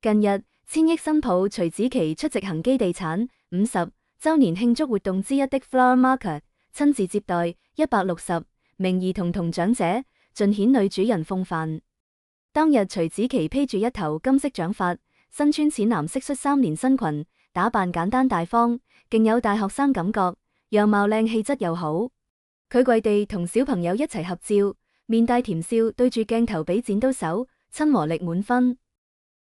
近日，千億新抱徐子淇出席恒基地產50週年慶祝活動之一的 Flower Market， 親自接待160名兒童同長者，盡顯女主人風範。當日徐子淇披住一頭金色長髮，身穿淺藍色恤衫連身裙，打扮簡單大方，勁有大學生感覺，樣貌靚氣質又好。佢跪地同小朋友一齊合照，面帶甜笑，對住鏡頭比剪刀手，親和力滿分。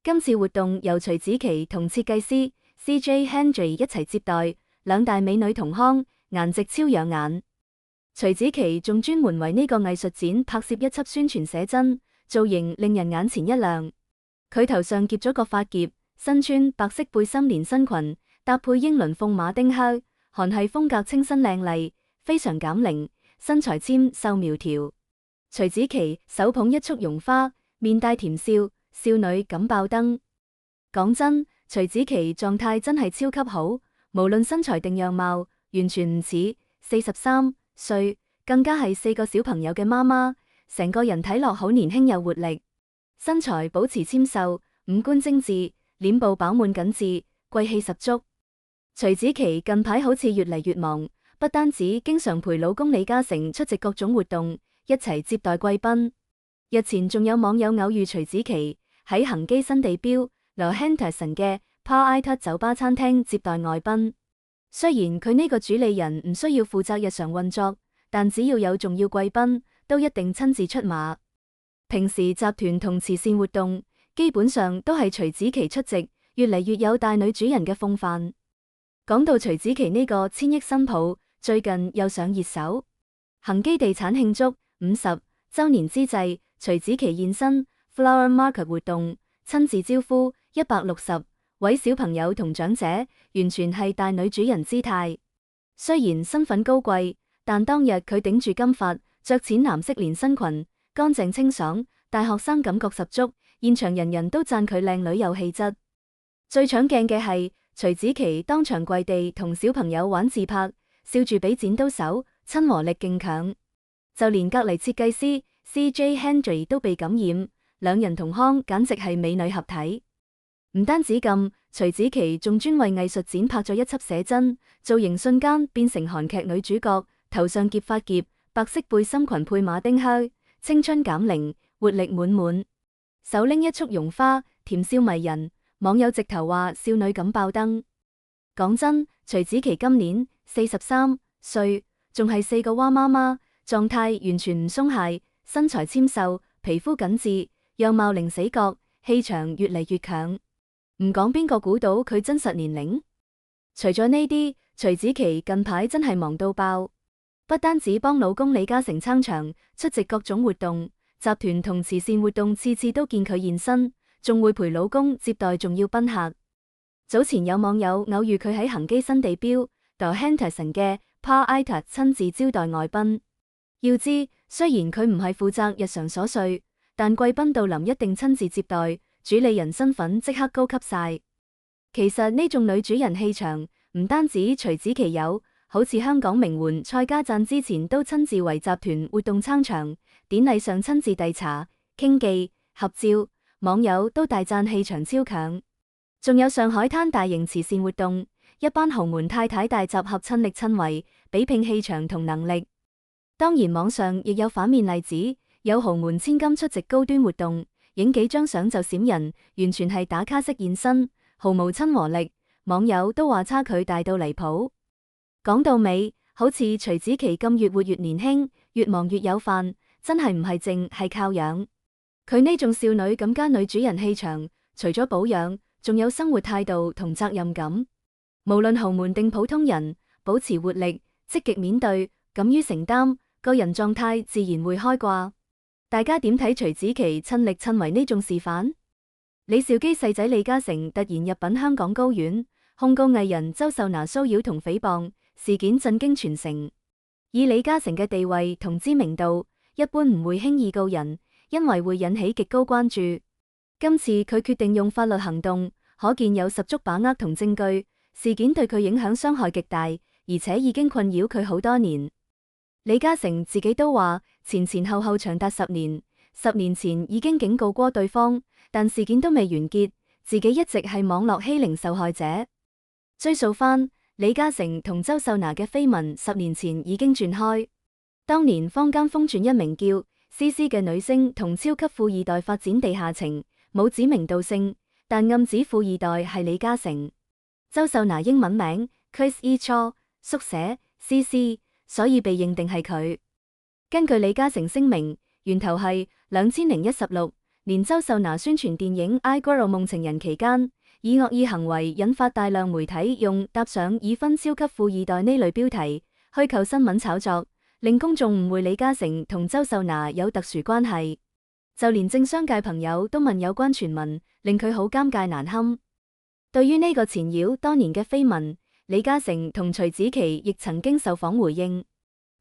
今次活動由徐子淇同設計師 CJ Hendry 一齊接待，兩大美女同康，顏值超養眼。徐子淇仲專門為呢個藝術展拍攝一輯宣傳寫真，造型令人眼前一亮。佢頭上夾咗個髮夾，身穿白色背心連身裙，搭配英倫鳳馬丁靴，韓系風格清新靚麗，非常減齡，身材纖瘦苗條。徐子淇手捧一束絨花，面帶甜笑，少女感爆燈。講真，徐子淇狀態真係超級好，無論身材定樣貌，完全唔似43歲，更加係4個小朋友嘅媽媽，成個人睇落好年輕有活力，身材保持纖瘦，五官精緻，臉部飽滿緊緻，貴氣十足。徐子淇近排好似越嚟越忙，不單止經常陪老公李嘉誠出席各種活動，一齊接待貴賓。日前仲有網友偶遇徐子淇喺恒基新地標羅 Henderson 嘅 Par-Ita 酒吧餐廳接待外賓。雖然佢呢個主理人唔需要負責日常運作，但只要有重要貴賓，都一定親自出馬。平時集團同慈善活動基本上都係徐子淇出席，越嚟越有大女主人嘅風範。講到徐子淇呢個千億新抱，最近又上熱搜。恒基地產慶祝50週年之際，徐子淇現身 Flower Market 活動，親自招呼160位小朋友同長者，完全係大女主人姿態。雖然身份高貴，但當日佢頂住金髮，着淺藍色連身裙，乾淨清爽，大學生感覺十足。現場人人都讚佢靚女有氣質。最搶鏡嘅係徐子淇當場跪地同小朋友玩自拍，笑住比剪刀手，親和力勁強。就連隔籬設計師 CJ Hendry 都被感染，兩人同康簡直係美女合體。唔單止咁，徐子淇仲專為藝術展拍咗一輯寫真，造型瞬間變成韓劇女主角，頭上夾髮夾，白色背心裙配馬丁靴，青春減齡，活力滿滿。手拎一束絨花，甜笑迷人，網友直頭話少女感爆燈。講真，徐子淇今年43歲，仲係4個娃媽媽，狀態完全唔鬆懈，身材纖瘦，皮膚緊緻，樣貌零死角，氣場越嚟越強。唔講邊個估到佢真實年齡？除咗呢啲，徐子淇近排真係忙到爆，不單止幫老公李嘉誠撐場，出席各種活動，集團同慈善活動次次都見佢現身，仲會陪老公接待重要賓客。早前有網友偶遇佢喺恒基新地標 The Henderson 嘅 Par-Ita 親自招待外賓。要知雖然佢唔係負責日常瑣碎，但貴賓到臨一定親自接待，主理人身份即刻高級晒。其實呢種女主人氣場唔單止徐子淇有，好似香港名媛蔡家贊之前都親自為集團活動撐場，典禮上親自遞茶、傾記、合照，網友都大讚氣場超強。仲有上海灘大型慈善活動，一班豪門太太大集合親力親為，比拼氣場同能力。當然網上亦有反面例子，有豪門千金出席高端活動，影幾張相就閃人，完全係打卡式現身，毫無親和力，網友都話差距大到離譜。講到尾，好似徐子淇咁越活越年輕，越忙越有飯，真係唔係淨係靠樣。佢呢種少女咁加女主人氣場，除咗保養，仲有生活態度同責任感。無論豪門定普通人，保持活力，積極面對，敢於承擔，個人狀態自然會開掛。大家點睇徐子淇親力親為呢種示範？李兆基細仔李嘉誠突然入稟香港高院，控告藝人周秀娜騷擾同誹謗，事件震驚全城。以李嘉誠嘅地位同知名度，一般唔會輕易告人，因為會引起極高關注。今次佢決定用法律行動，可見有十足把握同證據。事件對佢影響傷害極大，而且已經困擾佢好多年。李嘉誠自己都話，前後長達10年，10年前已經警告過對方，但事件都未完結，自己一直係網絡欺凌受害者。追溯翻，李嘉誠同周秀娜嘅緋聞10年前已經傳開。當年坊間瘋傳一名叫CC嘅女星同超級富二代發展地下情，冇指名道姓，但暗指富二代係李嘉誠。周秀娜英文名 Kris E Cho， 縮寫 CC， 所以被認定係佢。根據李嘉誠聲明，源頭係2016年周秀娜宣傳電影《I Girl 夢情人》期間，以惡意行為引發大量媒體用搭上已婚超級富二代呢類標題，虛構新聞炒作，令公眾誤會李嘉誠同周秀娜有特殊關係。就連政商界朋友都問有關傳聞，令佢好尷尬難堪。對於呢個纏繞多年嘅緋聞，李嘉誠同徐子淇亦曾經受訪回應。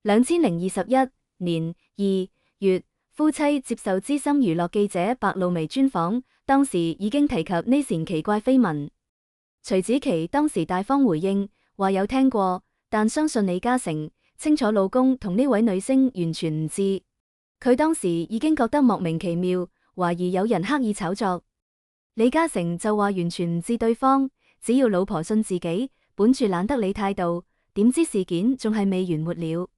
2021年2月，夫妻接受資深娛樂記者白露薇專訪，當時已經提及呢件奇怪緋聞。徐子淇當時大方回應，話有聽過，但相信李嘉誠，清楚老公同呢位女星完全唔知。佢當時已經覺得莫名其妙，懷疑有人刻意炒作。李嘉誠就話完全唔知對方，只要老婆信自己，本住懶得理態度。點知事件仲係未完沒了。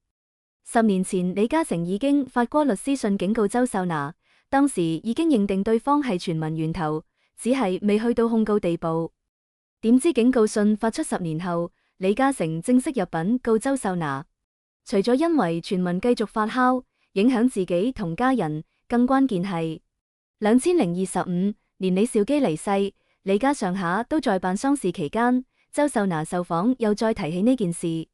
10年前，李嘉誠已經發過律師信警告周秀娜，當時已經認定對方係傳聞源頭，只係未去到控告地步。點知警告信發出10年後，李嘉誠正式入稟告周秀娜。除咗因為傳聞繼續發酵，影響自己同家人，更關鍵係2025年李兆基離世，李家上下都在辦喪事期間，周秀娜受訪又再提起呢件事。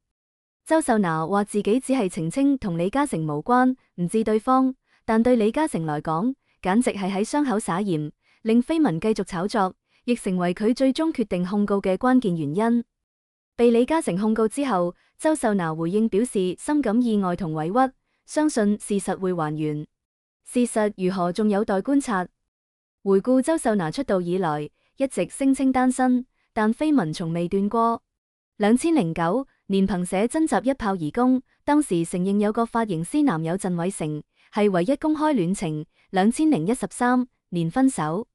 周秀娜話自己只係澄清同李嘉誠無關，唔知對方，但對李嘉誠來講，簡直係喺傷口撒鹽，令緋聞繼續炒作，亦成為佢最終決定控告嘅關鍵原因。被李嘉誠控告之後，周秀娜回應表示深感意外同委屈，相信事實會還原。事實如何仲有待觀察。回顧周秀娜出道以來，一直聲稱單身，但緋聞從未斷過。2009年憑寫真集一炮而功，當時承認有個髮型師男友鄭偉成係唯一公開戀情。2013年分手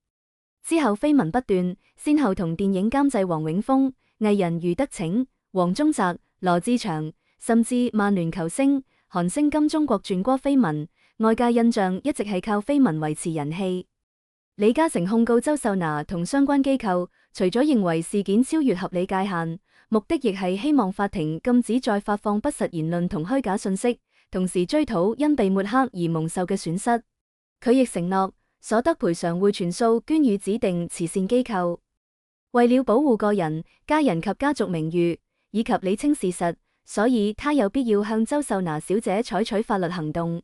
之後緋聞不斷，先後同電影監製黃永峰、藝人余德請、黃宗澤、羅志祥，甚至曼聯球星韓星金鐘國傳過緋聞，外界印象一直係靠緋聞維持人氣。李嘉誠控告周秀娜同相關機構，除咗認為事件超越合理界限，目的亦係希望法庭禁止再發放不實言論同虛假信息，同時追討因被抹黑而蒙受嘅損失。佢亦承諾所得賠償會全數捐予指定慈善機構。為了保護個人、家人及家族名譽，以及理清事實，所以他有必要向周秀娜小姐採取法律行動。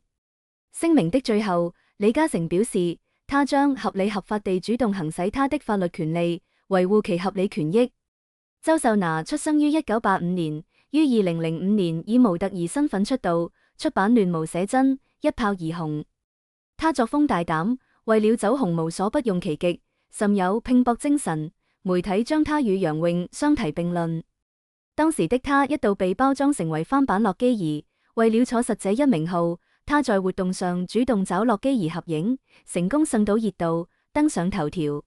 聲明的最後，李嘉誠表示，他將合理合法地主動行使他的法律權利，維護其合理權益。周秀娜出生於1985年，於2005年以模特兒身份出道，出版亂毛寫真，一炮而紅。他作風大膽，為了走紅無所不用其極，甚有拼搏精神。媒體將他與楊穎相提並論。當時的他一度被包裝成為翻版洛基兒，為了坐實這一名號，他在活動上主動找洛基兒合影，成功蹭到熱度，登上頭條。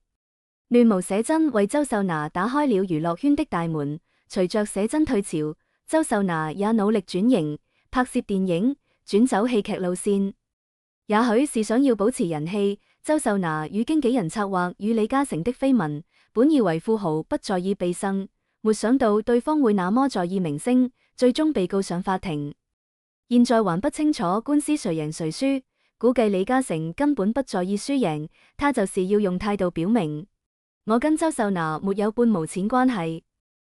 亂毛寫真為周秀娜打開了娛樂圈的大門，隨着寫真退潮，周秀娜也努力轉型，拍攝電影，轉走戲劇路線。也許是想要保持人氣，周秀娜與經紀人策劃與李嘉誠的緋聞，本以為富豪不在意被蹭，沒想到對方會那麼在意明星，最終被告上法庭。現在還不清楚官司誰贏誰輸，估計李嘉誠根本不在意輸贏，他就是要用態度表明，我跟周秀娜沒有半毛錢關係。